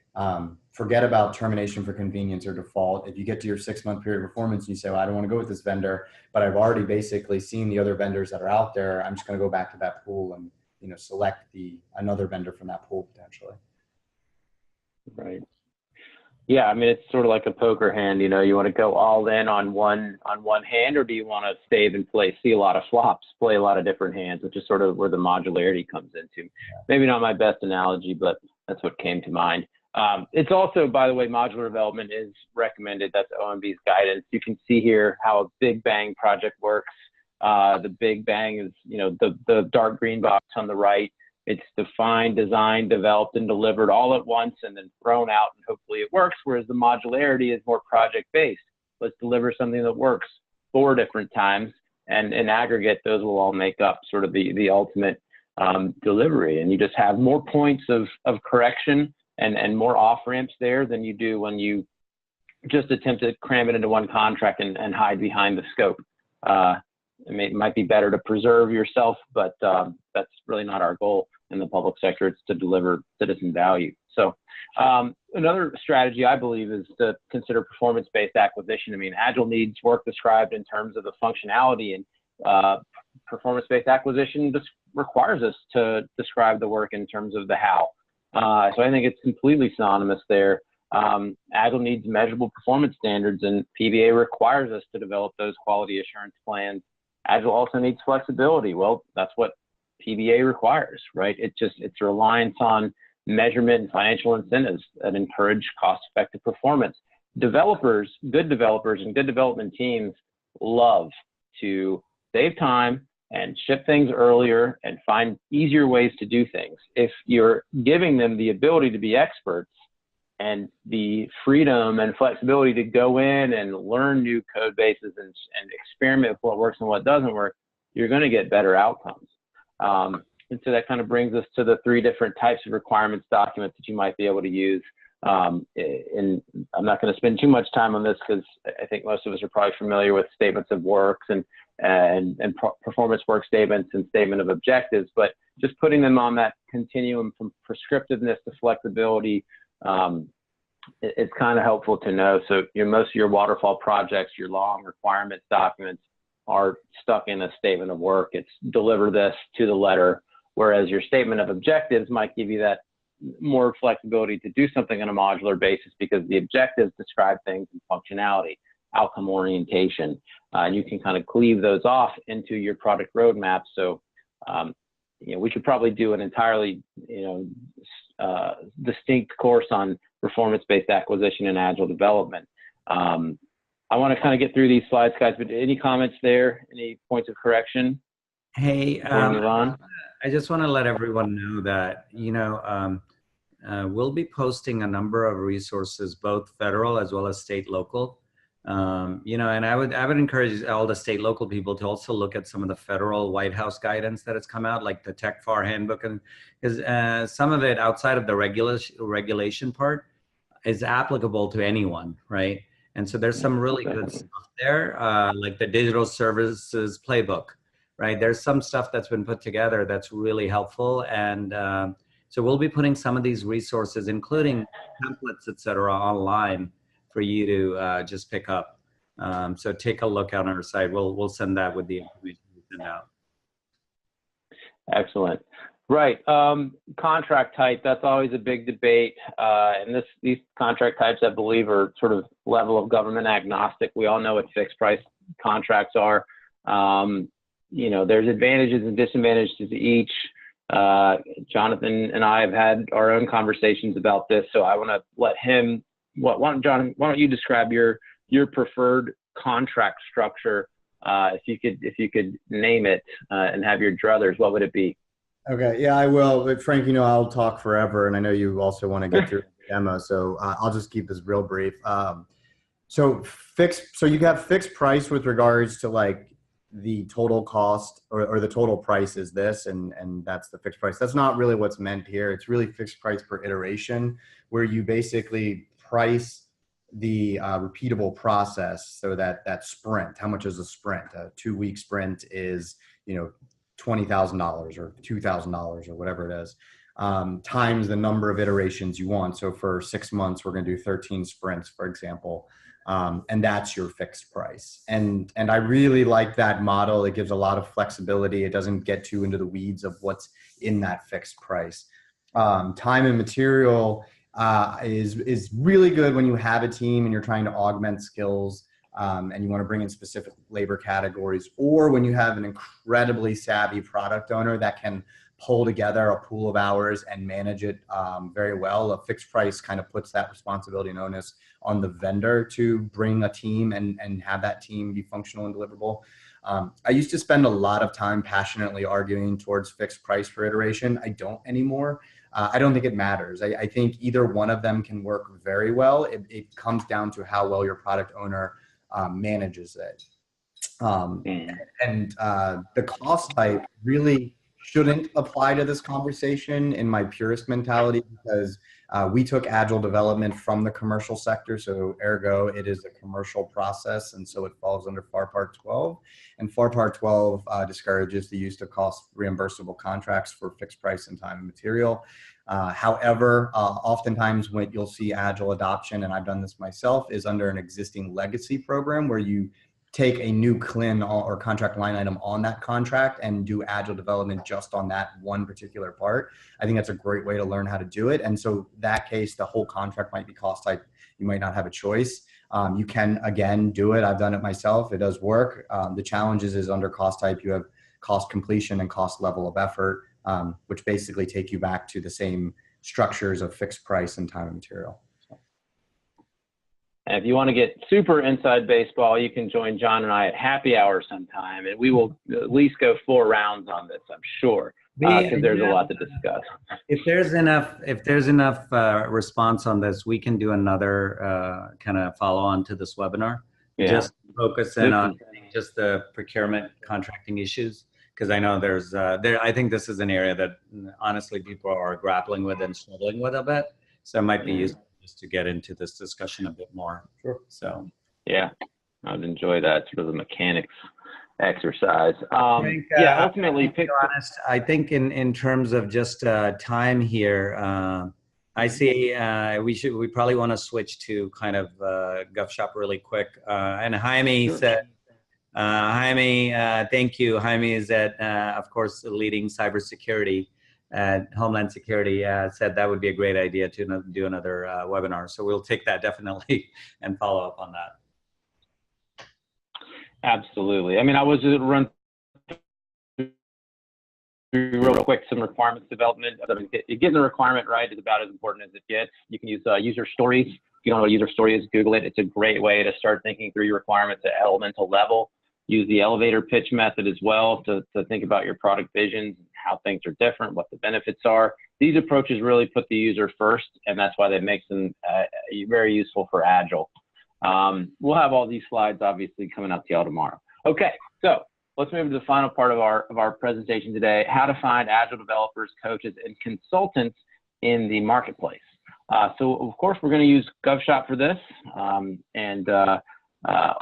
forget about termination for convenience or default. If you get to your 6 month period of performance and you say, well, I don't want to go with this vendor, but I've already basically seen the other vendors that are out there, I'm just going to go back to that pool and select another vendor from that pool potentially. Right. Yeah, I mean, it's sort of like a poker hand. You want to go all in on one hand, or do you want to save and see a lot of flops, play a lot of different hands, which is sort of where the modularity comes into. Maybe not my best analogy, but that's what came to mind. It's also, by the way, modular development is recommended. That's OMB's guidance. You can see here how a big bang project works. The big bang is, the dark green box on the right. It's defined, designed, developed, and delivered all at once and then thrown out, and hopefully it works, whereas the modularity is more project-based. Let's deliver something that works 4 different times, and in aggregate, those will all make up sort of the ultimate delivery. And you just have more points of correction and more off-ramps there than you do when you just attempt to cram it into one contract and hide behind the scope. It might be better to preserve yourself, but that's really not our goal in the public sector. It's to deliver citizen value. So another strategy, I believe, is to consider performance-based acquisition. I mean, Agile needs work described in terms of the functionality, and performance-based acquisition just requires us to describe the work in terms of the how. So I think it's completely synonymous there. Agile needs measurable performance standards, and PBA requires us to develop those quality assurance plans. Agile also needs flexibility. Well, that's what PBA requires, right? It's reliance on measurement and financial incentives that encourage cost-effective performance. Developers, good developers and good development teams love to save time and ship things earlier and find easier ways to do things. If you're giving them the ability to be experts and the freedom and flexibility to go in and learn new code bases and experiment with what works and what doesn't work, you're going to get better outcomes. And so that kind of brings us to the 3 different types of requirements documents that you might be able to use. And I'm not going to spend too much time on this because I think most of us are probably familiar with statements of works and performance work statements and statement of objectives, but just putting them on that continuum from prescriptiveness to flexibility, it's kind of helpful to know. So most of your waterfall projects, your long requirements documents are stuck in a statement of work. It's deliver this to the letter, whereas your statement of objectives might give you that more flexibility to do something on a modular basis because the objectives describe things in functionality, outcome orientation, and you can kind of cleave those off into your product roadmap. So, we should probably do an entirely, distinct course on performance-based acquisition and Agile development. I want to kind of get through these slides, guys, but any comments there? Any points of correction? Hey, Move on? I just want to let everyone know that, we'll be posting a number of resources, both federal as well as state local. And I would encourage all the state local people to also look at some of the federal White House guidance that has come out, like the Tech FAR handbook, and because some of it outside of the regulation part is applicable to anyone, right? And so there's some really good stuff there, like the digital services playbook, right? There's some stuff that's been put together that's really helpful. And so we'll be putting some of these resources, including templates, et cetera, online for you to just pick up. So take a look on our site. We'll send that with the information we send out. Excellent. Right. Contract type, that's always a big debate. And these contract types, I believe, are sort of level of government agnostic. We all know what fixed price contracts are. There's advantages and disadvantages to each. Jonathan and I have had our own conversations about this. So I want to let him, why don't you describe your preferred contract structure? If you could name it and have your druthers, what would it be? Okay, yeah, I will. But Frank, I'll talk forever, and I know you also want to get through the demo, so I'll just keep this real brief. So you have fixed price with regards to like the total cost or the total price is this, and that's the fixed price. That's not really what's meant here. It's really fixed price per iteration, where you basically price the repeatable process. So that sprint, how much is a sprint? A 2-week sprint is, $20,000 or $2,000 or whatever it is, times the number of iterations you want. So for 6 months, we're going to do 13 sprints, for example. And that's your fixed price. And I really like that model. It gives a lot of flexibility. It doesn't get too into the weeds of what's in that fixed price. Time and material is really good when you have a team and you're trying to augment skills and you want to bring in specific labor categories, or when you have an incredibly savvy product owner that can pull together a pool of hours and manage it very well. A fixed price kind of puts that responsibility and onus on the vendor to bring a team and have that team be functional and deliverable. I used to spend a lot of time passionately arguing towards fixed price per iteration. I don't anymore. I don't think it matters. I think either one of them can work very well. It comes down to how well your product owner manages it. And the cost type really shouldn't apply to this conversation in my purist mentality, because We took agile development from the commercial sector, so ergo it is a commercial process, and so it falls under FAR Part 12. And FAR Part 12 discourages the use of cost reimbursable contracts for fixed price and time and material. However, oftentimes when you'll see agile adoption, and I've done this myself, is under an existing legacy program where you take a new CLIN or contract line item on that contract and do agile development just on that one particular part. I think that's a great way to learn how to do it. And so that case, the whole contract might be cost type. You might not have a choice. You can, again, do it. I've done it myself. It does work. The challenge is under cost type, you have cost completion and cost level of effort, which basically take you back to the same structures of fixed price and time and material. And if you want to get super inside baseball, you can join John and I at happy hour sometime, and we will at least go 4 rounds on this, I'm sure, because there's a lot to discuss. If there's enough response on this, we can do another kind of follow on to this webinar. Yeah. Just focus in on just the procurement contracting issues, because I know there's I think this is an area that honestly people are grappling with and struggling with a bit. So it might be useful to get into this discussion a bit more. Sure. So yeah, I'd enjoy that sort of the mechanics exercise. Ultimately, to be honest, I think in terms of just time here, I see we probably want to switch to kind of Govshop really quick. And Jaime said, thank you. Jaime is of course leading cybersecurity at Homeland Security, said that would be a great idea to do another webinar. So we'll take that definitely and follow up on that. Absolutely. I mean, I was run through real quick some requirements development. Getting the requirement right is about as important as it gets. You can use user stories. If you don't know what a user story is, Google it. It's a great way to start thinking through your requirements at elemental level. Use the elevator pitch method as well to think about your product visions, how things are different, what the benefits are. These approaches really put the user first, and that's why that makes them very useful for Agile. We'll have all these slides obviously coming up to y'all tomorrow. Okay, so let's move to the final part of our presentation today, how to find Agile developers, coaches, and consultants in the marketplace. So of course, we're going to use Govshop for this.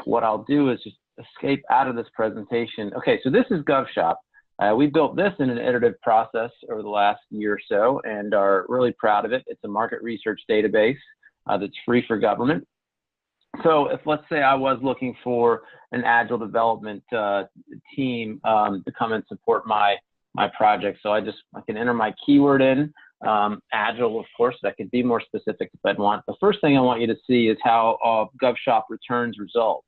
What I'll do is just escape out of this presentation. Okay, so this is Govshop. We built this in an iterative process over the last year or so and are really proud of it. It's a market research database that's free for government. So if, let's say, I was looking for an Agile development team to come and support my project, so I can enter my keyword in, Agile, of course. That could be more specific if I'd want. The first thing I want you to see is how Govshop returns results.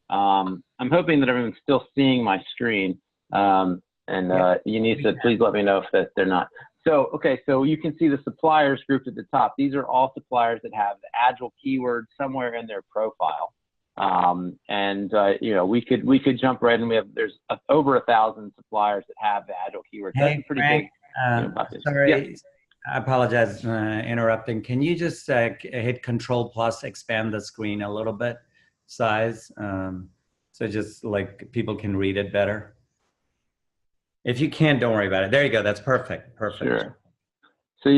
I'm hoping that everyone's still seeing my screen, you need to please let me know if they're not. So, okay, so you can see the suppliers grouped at the top. These are all suppliers that have the Agile keyword somewhere in their profile. You know, we could jump right in. There's over 1,000 suppliers that have the Agile keyword. Hey, that's pretty Frank, big. sorry, yeah. I apologize interrupting. Can you just hit Control plus, expand the screen a little bit, size, so just like people can read it better? If you can't, don't worry about it. There you go. That's perfect. Perfect. Sure. So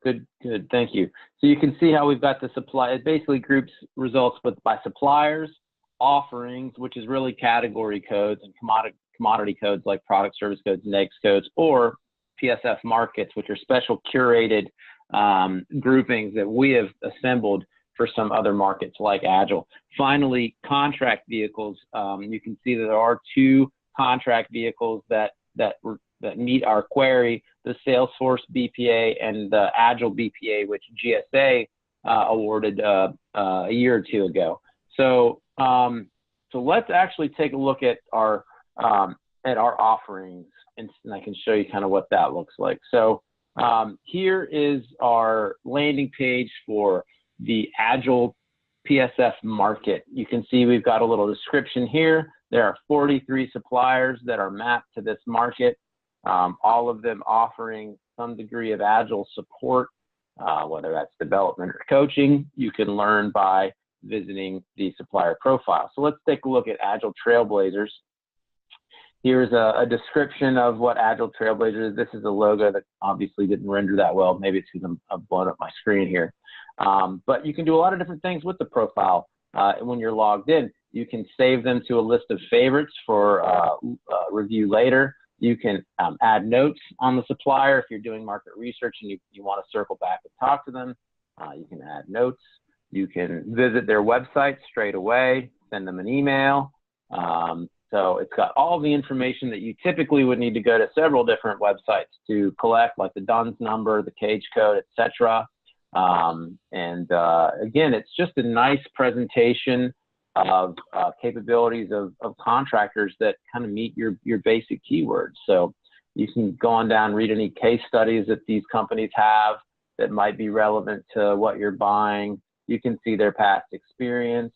good. Thank you. So you can see how we've got the supply. It basically groups results by suppliers, offerings, which is really category codes, and commodity codes like product service codes, NAICS codes, or PSF markets, which are special curated groupings that we have assembled for some other markets like Agile. Finally, contract vehicles. You can see that there are 2 contract vehicles that meet our query, the Salesforce BPA and the Agile BPA, which GSA awarded a year or 2 ago. So let's actually take a look at our offerings, and I can show you kind of what that looks like. So here is our landing page for the Agile PSF market. You can see we've got a little description here. There are 43 suppliers that are mapped to this market, all of them offering some degree of Agile support, whether that's development or coaching. You can learn by visiting the supplier profile. So let's take a look at Agile Trailblazers. Here's a description of what Agile Trailblazer is. This is a logo that obviously didn't render that well. Maybe it's because I'm blowing up my screen here. But you can do a lot of different things with the profile. When you're logged in, you can save them to a list of favorites for review later. You can add notes on the supplier if you're doing market research and you want to circle back and talk to them. You can add notes. You can visit their website straight away, send them an email. So it's got all the information that you typically would need to go to several different websites to collect, like the DUNS number, the cage code, etc. Again, it's just a nice presentation of capabilities of contractors that kind of meet your basic keywords. So you can go on down, read any case studies that these companies have that might be relevant to what you're buying. You can see their past experience.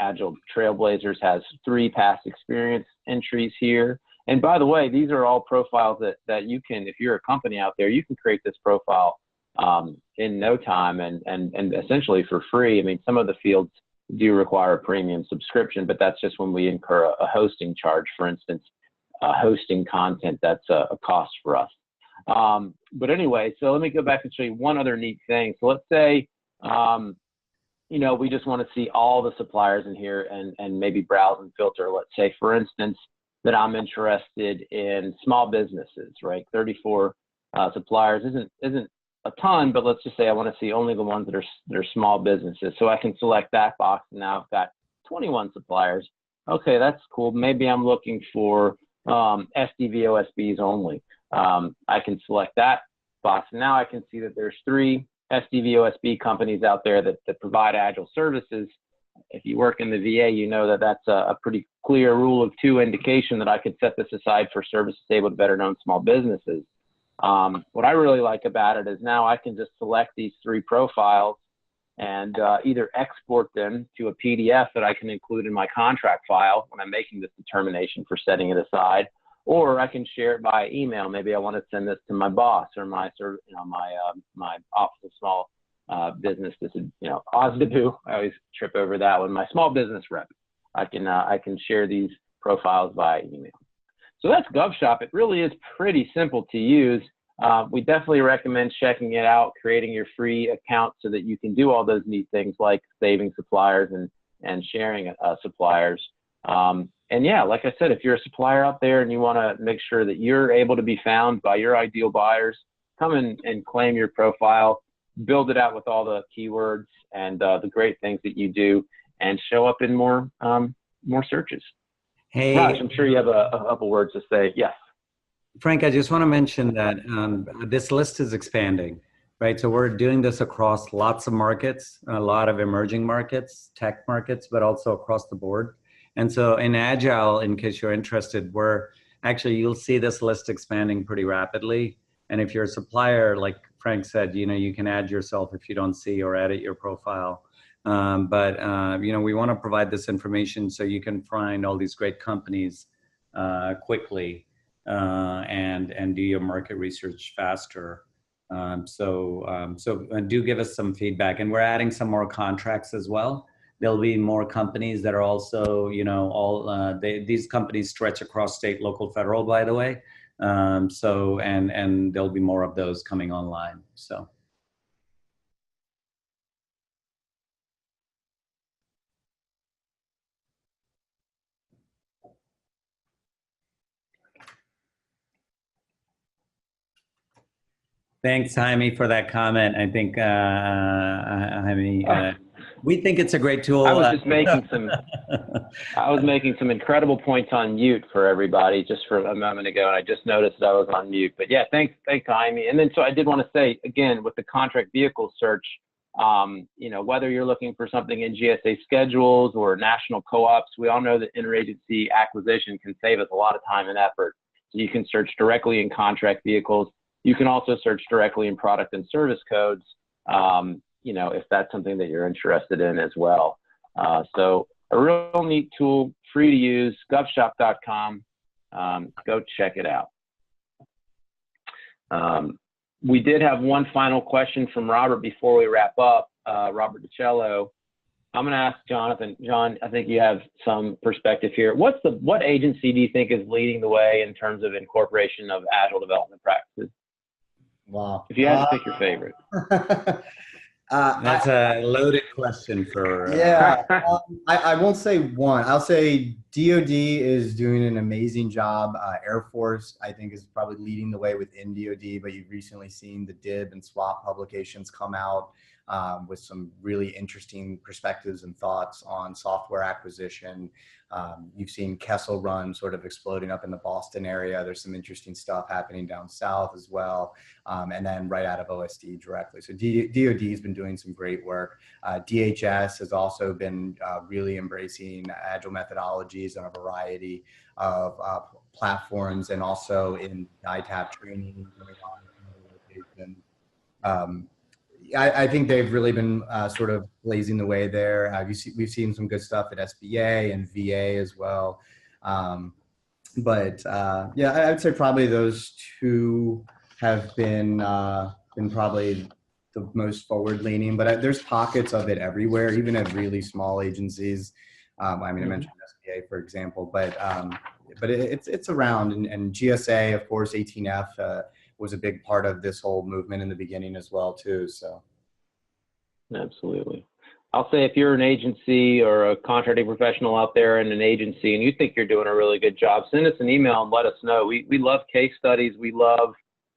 Agile Trailblazers has 3 past experience entries here. And by the way, these are all profiles that you can, if you're a company out there, you can create this profile in no time and essentially for free. I mean, some of the fields do require a premium subscription, but that's just when we incur a hosting charge. For instance, hosting content, that's a cost for us. But anyway, so let me go back and show you one other neat thing. So let's say, you know, we just want to see all the suppliers in here and maybe browse and filter. Let's say, for instance, that I'm interested in small businesses, right? 34 suppliers isn't a ton, but let's just say I want to see only the ones that are small businesses. So I can select that box, and now I've got 21 suppliers. Okay, that's cool. Maybe I'm looking for SDVOSBs only. I can select that box, and now I can see that there's 3 SDVOSB companies out there that provide Agile services. If you work in the VA, you know that that's a pretty clear rule of 2 indication that I could set this aside for services able to better known small businesses. What I really like about it is now I can just select these 3 profiles and either export them to a PDF that I can include in my contract file when I'm making this determination for setting it aside, or I can share it by email. Maybe I want to send this to my boss or my Office of Small Business. This is, OSDBU. I always trip over that one. My small business rep. I can share these profiles via email. So that's Govshop. It really is pretty simple to use. We definitely recommend checking it out, creating your free account so that you can do all those neat things like saving suppliers and sharing suppliers. And yeah, like I said, if you're a supplier out there and you want to make sure that you're able to be found by your ideal buyers, come and claim your profile, build it out with all the keywords and the great things that you do, and show up in more searches. Hey, Raj, I'm sure you have a couple words to say. Yes. Frank, I just want to mention that this list is expanding, right? So we're doing this across lots of markets, a lot of emerging markets, tech markets, but also across the board. And so in Agile, in case you're interested, you'll see this list expanding pretty rapidly. And if you're a supplier, like Frank said, you can add yourself if you don't see or edit your profile. We want to provide this information so you can find all these great companies quickly and do your market research faster. So do give us some feedback. And we're adding some more contracts as well. There'll be more companies that are also, these companies stretch across state, local, federal, by the way. And there'll be more of those coming online, so. Thanks, Jaime, for that comment. I think, Jaime, we think it's a great tool. I was just making some incredible points on mute for everybody just for a moment ago, and I just noticed that I was on mute. But yeah, thanks, Jaime. And then so I did want to say again with the contract vehicle search, whether you're looking for something in GSA schedules or national co-ops, we all know that interagency acquisition can save us a lot of time and effort. So you can search directly in contract vehicles. You can also search directly in product and service codes, if that's something that you're interested in as well. So a real neat tool, free to use, govshop.com. Go check it out. We did have one final question from Robert before we wrap up. Robert DiCello I'm going to ask Jonathan. John, I think you have some perspective here. What agency do you think is leading the way in terms of incorporation of Agile development practices? Wow. If you had to pick your favorite. That's a loaded question for. Yeah, I won't say one. I'll say DoD is doing an amazing job. Air Force, I think, is probably leading the way within DoD, but you've recently seen the DIB and SWAP publications come out with some really interesting perspectives and thoughts on software acquisition. You've seen Kessel Run sort of exploding up in the Boston area. There's some interesting stuff happening down south as well. And then right out of OSD directly. So DoD has been doing some great work. DHS has also been really embracing Agile methodologies on a variety of platforms, and also in ITAP training going on. I think they've really been sort of blazing the way there. We've seen some good stuff at SBA and VA as well. Yeah, I would say probably those two have been probably the most forward leaning, but there's pockets of it everywhere, even at really small agencies. I mean, I mentioned SBA, for example, but it's around, and GSA, of course, 18F was a big part of this whole movement in the beginning as well, too. So, absolutely. I'll say if you're an agency or a contracting professional out there in an agency and you think you're doing a really good job, send us an email and let us know. We love case studies. We love,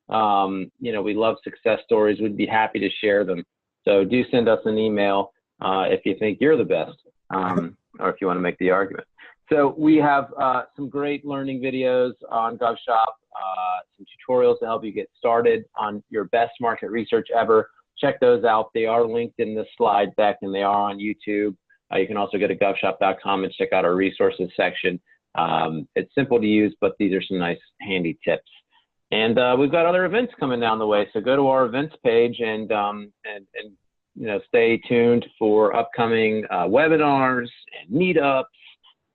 we love success stories. We'd be happy to share them. So do send us an email if you think you're the best, or if you want to make the argument. So we have some great learning videos on Govshop, some tutorials to help you get started on your best market research ever. Check those out. They are linked in the slide deck, and they are on YouTube. You can also go to govshop.com and check out our resources section. It's simple to use, but these are some nice handy tips. And we've got other events coming down the way. So go to our events page and stay tuned for upcoming webinars and meetups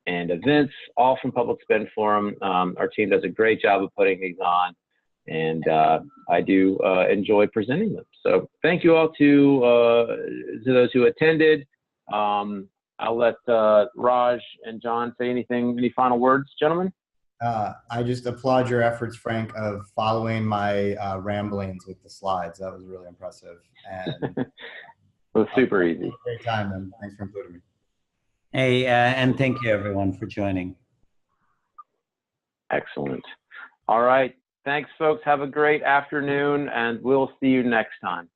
and events, all from Public Spend Forum. Our team does a great job of putting these on, and I do enjoy presenting them. So thank you all to those who attended. I'll let Raj and John say any final words, gentlemen? I just applaud your efforts, Frank, of following my ramblings with the slides. That was really impressive. And it was super easy. Great time, and thanks for including me. Hey, and thank you everyone for joining. Excellent. All right. Thanks, folks. Have a great afternoon, and we'll see you next time.